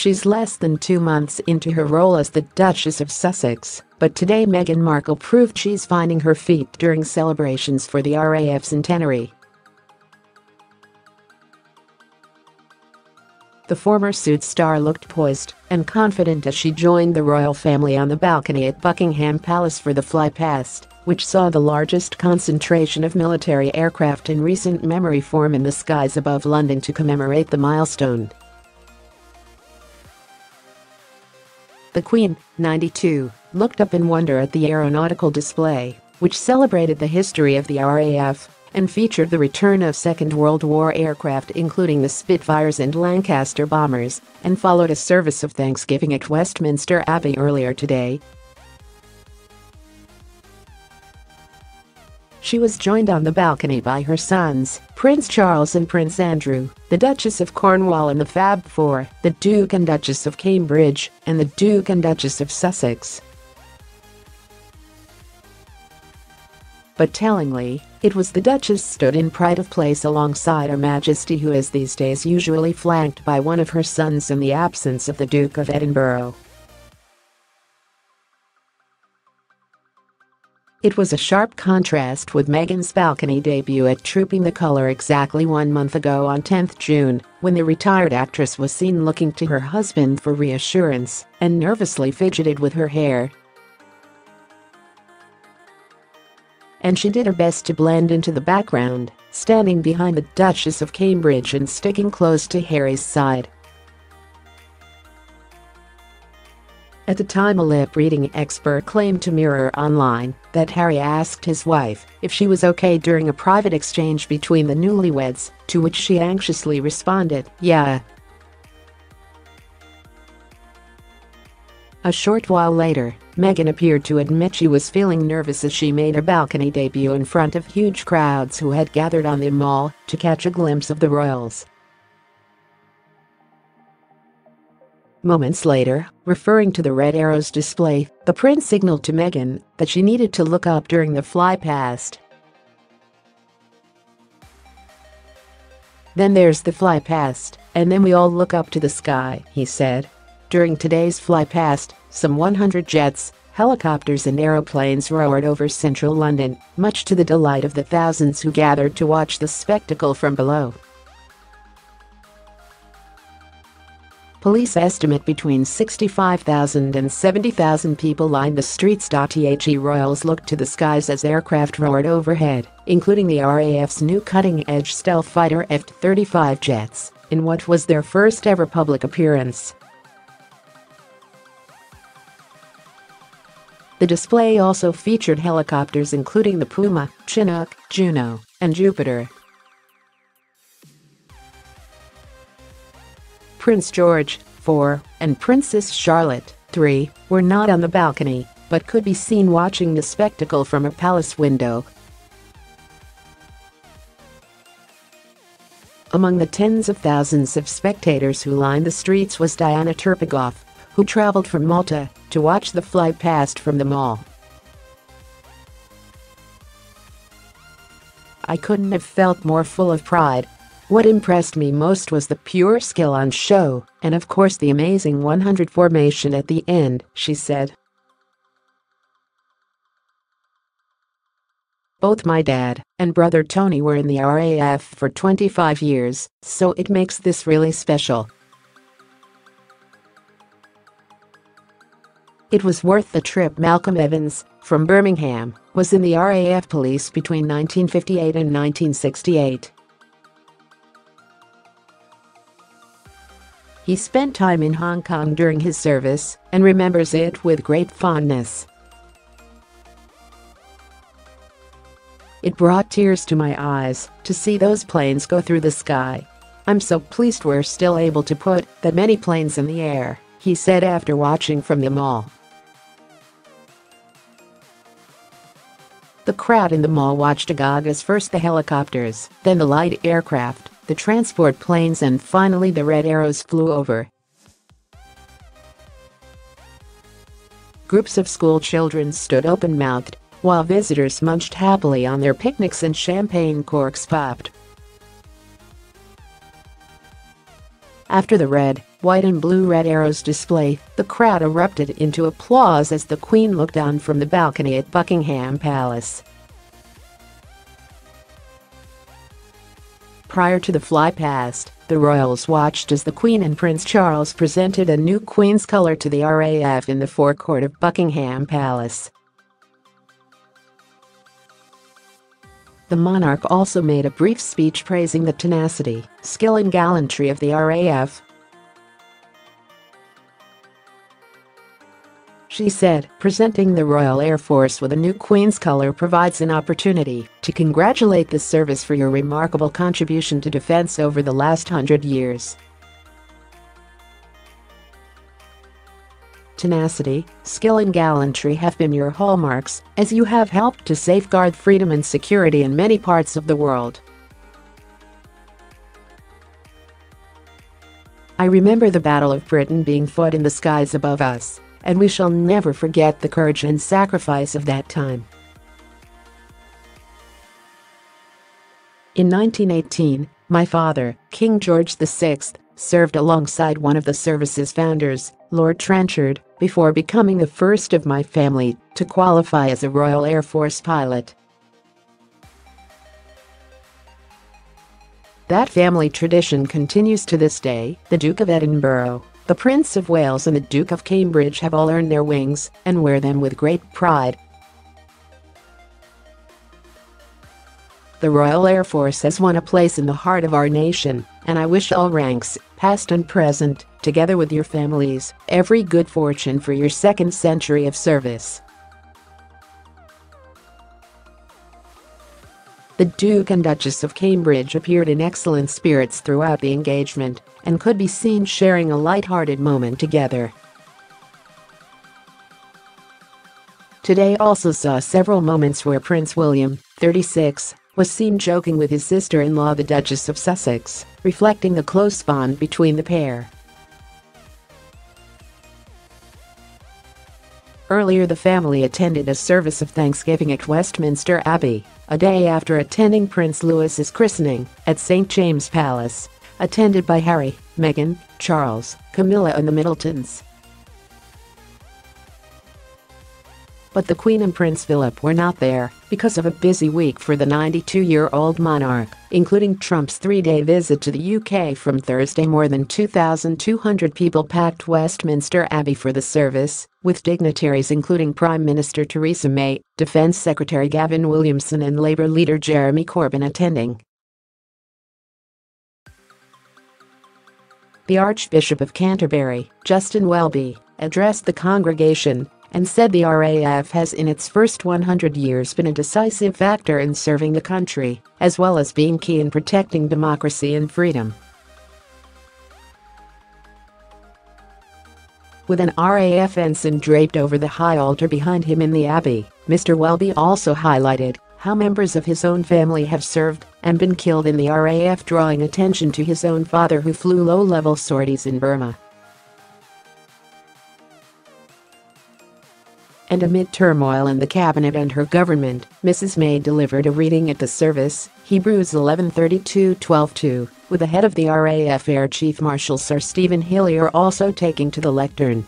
She's less than 2 months into her role as the Duchess of Sussex, but today Meghan Markle proved she's finding her feet during celebrations for the RAF Centenary. The former Suits star looked poised and confident as she joined the royal family on the balcony at Buckingham Palace for the flypast, which saw the largest concentration of military aircraft in recent memory form in the skies above London to commemorate the milestone. The Queen, 92, looked up in wonder at the aeronautical display, which celebrated the history of the RAF and featured the return of Second World War aircraft including the Spitfires and Lancaster bombers, and followed a service of thanksgiving at Westminster Abbey earlier today. She was joined on the balcony by her sons, Prince Charles and Prince Andrew, the Duchess of Cornwall and the Fab Four, the Duke and Duchess of Cambridge, and the Duke and Duchess of Sussex. But tellingly, it was the Duchess stood in pride of place alongside Her Majesty, who is these days usually flanked by one of her sons in the absence of the Duke of Edinburgh. It was a sharp contrast with Meghan's balcony debut at Trooping the Colour exactly 1 month ago on 10th June, when the retired actress was seen looking to her husband for reassurance and nervously fidgeted with her hair. And she did her best to blend into the background, standing behind the Duchess of Cambridge and sticking close to Harry's side. At the time, a lip-reading expert claimed to Mirror Online that Harry asked his wife if she was okay during a private exchange between the newlyweds, to which she anxiously responded, "Yeah." A short while later, Meghan appeared to admit she was feeling nervous as she made her balcony debut in front of huge crowds who had gathered on the Mall to catch a glimpse of the royals. Moments later, referring to the red arrows display, the prince signaled to Meghan that she needed to look up during the flypast. "Then there's the flypast, and then we all look up to the sky," he said. During today's flypast, some 100 jets, helicopters and aeroplanes roared over central London, much to the delight of the thousands who gathered to watch the spectacle from below. Police estimate between 65,000 and 70,000 people lined the streets.The royals looked to the skies as aircraft roared overhead, including the RAF's new cutting-edge stealth fighter F-35 jets, in what was their first ever public appearance. The display also featured helicopters including the Puma, Chinook, Juno, and Jupiter. Prince George, 4, and Princess Charlotte, 3, were not on the balcony, but could be seen watching the spectacle from a palace window. Among the tens of thousands of spectators who lined the streets was Diana Terpougoff, who traveled from Malta to watch the flypast from the Mall. "I couldn't have felt more full of pride. What impressed me most was the pure skill on show, and of course the amazing 100 formation at the end," she said. "Both my dad and brother Tony were in the RAF for 25 years, so it makes this really special. It was worth the trip." Malcolm Evans, from Birmingham, was in the RAF police between 1958 and 1968. He spent time in Hong Kong during his service and remembers it with great fondness. "It brought tears to my eyes to see those planes go through the sky. I'm so pleased we're still able to put that many planes in the air," he said after watching from the Mall. The crowd in the Mall watched agog as first the helicopters, then the light aircraft, the transport planes, and finally the red arrows flew over. Groups of school children stood open-mouthed, while visitors munched happily on their picnics and champagne corks popped. After the red, white and blue red arrows display, the crowd erupted into applause as the Queen looked down from the balcony at Buckingham Palace. Prior to the flypast, the royals watched as the Queen and Prince Charles presented a new Queen's colour to the RAF in the forecourt of Buckingham Palace. The monarch also made a brief speech praising the tenacity, skill and gallantry of the RAF. She said, "Presenting the Royal Air Force with a new Queen's colour provides an opportunity to congratulate the service for your remarkable contribution to defence over the last 100 years. Tenacity, skill and gallantry have been your hallmarks, as you have helped to safeguard freedom and security in many parts of the world. I remember the Battle of Britain being fought in the skies above us, and we shall never forget the courage and sacrifice of that time." In 1918, my father, King George VI, served alongside one of the service's founders, Lord Trenchard, before becoming the first of my family to qualify as a Royal Air Force pilot. That family tradition continues to this day. The Duke of Edinburgh, the Prince of Wales and the Duke of Cambridge have all earned their wings and wear them with great pride. The Royal Air Force has won a place in the heart of our nation, and I wish all ranks, past and present, together with your families, every good fortune for your second century of service. The Duke and Duchess of Cambridge appeared in excellent spirits throughout the engagement and could be seen sharing a light-hearted moment together. Today also saw several moments where Prince William, 36, was seen joking with his sister-in-law the Duchess of Sussex, reflecting the close bond between the pair. Earlier the family attended a service of Thanksgiving at Westminster Abbey, a day after attending Prince Louis's christening at St. James's Palace, attended by Harry, Meghan, Charles, Camilla and the Middletons. But the Queen and Prince Philip were not there because of a busy week for the 92-year-old monarch, including Trump's three-day visit to the UK from Thursday. More than 2,200 people packed Westminster Abbey for the service, with dignitaries including Prime Minister Theresa May, Defence Secretary Gavin Williamson and Labour leader Jeremy Corbyn attending. The Archbishop of Canterbury, Justin Welby, addressed the congregation and said the RAF has in its first 100 years been a decisive factor in serving the country, as well as being key in protecting democracy and freedom. With an RAF ensign draped over the high altar behind him in the Abbey, Mr. Welby also highlighted how members of his own family have served and been killed in the RAF, drawing attention to his own father who flew low-level sorties in Burma. And amid turmoil in the cabinet and her government, Mrs. May delivered a reading at the service, Hebrews 11:32-12:2, with the head of the RAF Air Chief Marshal Sir Stephen Hillier also taking to the lectern.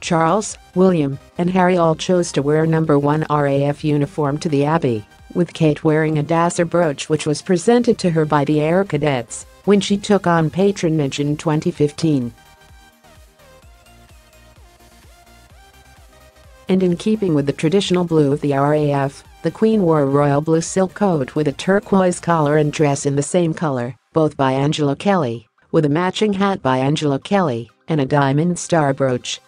Charles, William, and Harry all chose to wear No. 1 RAF uniform to the Abbey, with Kate wearing a Dasser brooch which was presented to her by the Air Cadets when she took on patronage in 2015. And in keeping with the traditional blue of the RAF, the Queen wore a royal blue silk coat with a turquoise collar and dress in the same color, both by Angela Kelly, with a matching hat by Angela Kelly, and a diamond star brooch.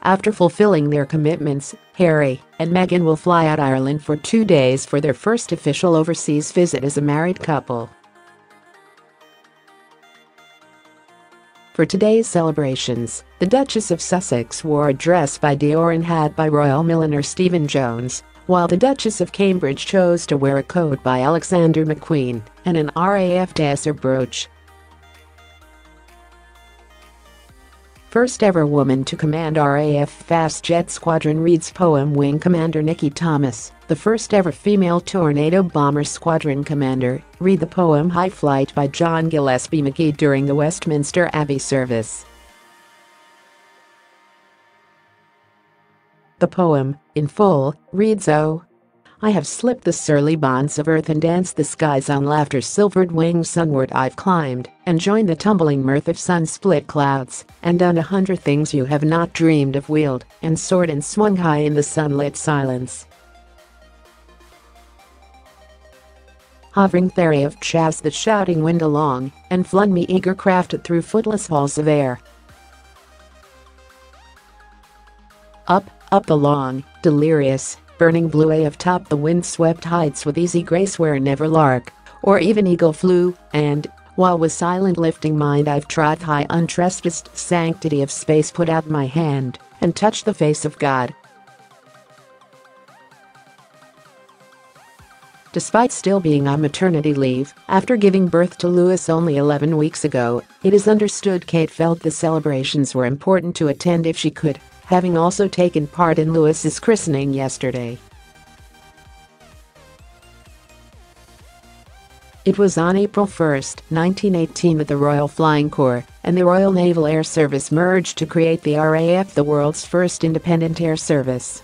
After fulfilling their commitments, Harry and Meghan will fly out Ireland for 2 days for their first official overseas visit as a married couple. For today's celebrations, the Duchess of Sussex wore a dress by Dior and hat by royal milliner Stephen Jones, while the Duchess of Cambridge chose to wear a coat by Alexander McQueen and an RAF Dasser brooch. First ever woman to command RAF Fast Jet Squadron reads Poem Wing Commander Nikki Thomas, the first ever female tornado bomber squadron commander. Read the poem High Flight by John Gillespie Magee during the Westminster Abbey service. The poem, in full, reads: Oh, I have slipped the surly bonds of earth and danced the skies on laughter's silvered wings. Sunward I've climbed and joined the tumbling mirth of sun-split clouds and done 100 things you have not dreamed of, wheeled and soared and swung high in the sunlit silence. Hovering theory of chased the shouting wind along and flung me eager crafted through footless halls of air. Up the long, delirious, burning blue I have topped the wind-swept heights with easy grace where never lark or even eagle flew, and, while with silent lifting mind I've trod high untrespassed sanctity of space, put out my hand and touched the face of God. Despite still being on maternity leave after giving birth to Louis only 11 weeks ago, it is understood Kate felt the celebrations were important to attend if she could, having also taken part in Louis's christening yesterday. It was on April 1, 1918 that the Royal Flying Corps and the Royal Naval Air Service merged to create the RAF, the world's first independent air service.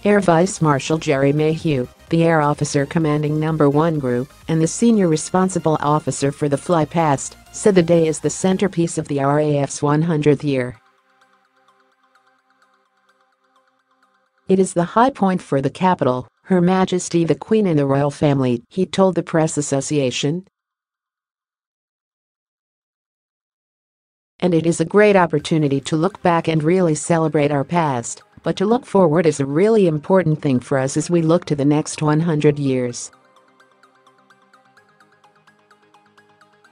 Air Vice Marshal Jerry Mayhew, the air officer commanding No. 1 Group and the senior responsible officer for the flypast, said the day is the centerpiece of the RAF's 100th year. It is the high point for the capital, Her Majesty the Queen and the royal family, he told the Press Association. And it is a great opportunity to look back and really celebrate our past, but to look forward is a really important thing for us as we look to the next 100 years.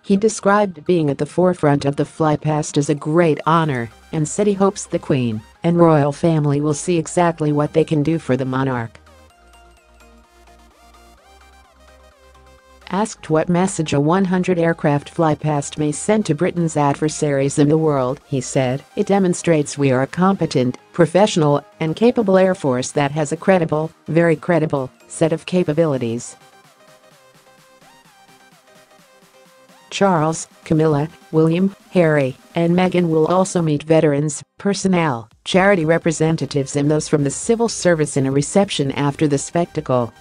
He described being at the forefront of the flypast as a great honor and said he hopes the Queen and royal family will see exactly what they can do for the monarch. Asked what message a 100-aircraft flypast may send to Britain's adversaries in the world, he said, "It demonstrates we are a competent, professional, and capable Air Force that has a credible, very credible, set of capabilities." Charles, Camilla, William, Harry, and Meghan will also meet veterans, personnel, charity representatives and those from the civil service in a reception after the spectacle.